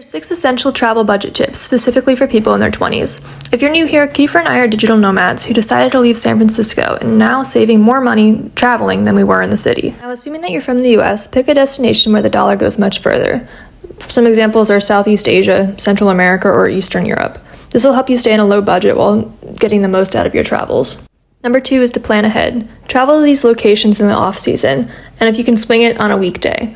6 essential travel budget tips specifically for people in their 20s. If you're new here, Kiefer and I are digital nomads who decided to leave San Francisco and now saving more money traveling than we were in the city. Now, assuming that you're from the US, pick a destination where the dollar goes much further. Some examples are Southeast Asia, Central America, or Eastern Europe. This will help you stay on a low budget while getting the most out of your travels. Number 2 is to plan ahead. Travel to these locations in the off-season, and if you can swing it on a weekday,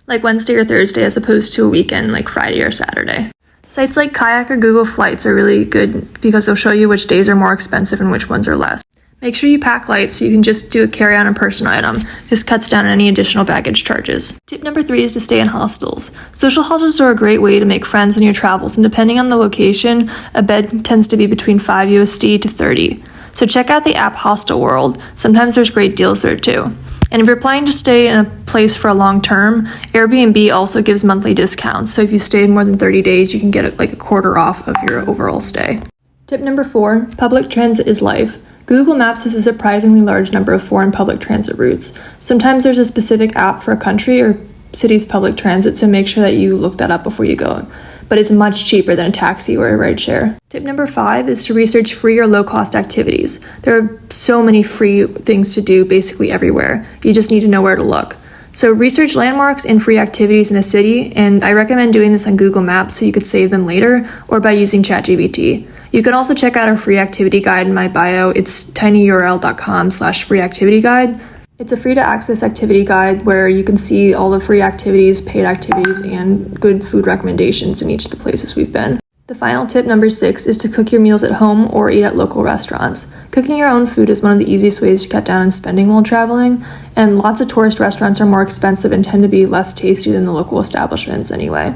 like Wednesday or Thursday as opposed to a weekend like Friday or Saturday. Sites like Kayak or Google Flights are really good because they'll show you which days are more expensive and which ones are less. Make sure you pack light so you can just do a carry-on or person item. This cuts down on any additional baggage charges. Tip number 3 is to stay in hostels. Social hostels are a great way to make friends on your travels, and depending on the location, a bed tends to be between 5 USD to 30. So check out the app Hostel World. Sometimes there's great deals there too. And if you're planning to stay in a place for a long term, Airbnb also gives monthly discounts. So if you stay more than 30 days, you can get like a quarter off of your overall stay. Tip number 4, public transit is life. Google Maps has a surprisingly large number of foreign public transit routes. Sometimes there's a specific app for a country or city's public transit, so make sure that you look that up before you go. But it's much cheaper than a taxi or a rideshare. Tip number 5 is to research free or low-cost activities. There are so many free things to do basically everywhere. You just need to know where to look. So research landmarks and free activities in a city, and I recommend doing this on Google Maps so you could save them later or by using ChatGPT. You can also check out our free activity guide in my bio. It's tinyurl.com/freeactivityguide. It's a free-to-access activity guide where you can see all the free activities, paid activities, and good food recommendations in each of the places we've been. The final tip, number 6, is to cook your meals at home or eat at local restaurants. Cooking your own food is one of the easiest ways to cut down on spending while traveling, and lots of tourist restaurants are more expensive and tend to be less tasty than the local establishments anyway.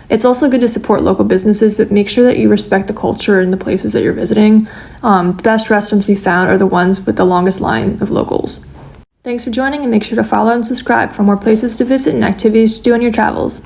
It's also good to support local businesses, but make sure that you respect the culture and the places that you're visiting. The best restaurants we found are the ones with the longest line of locals. Thanks for joining, and make sure to follow and subscribe for more places to visit and activities to do on your travels.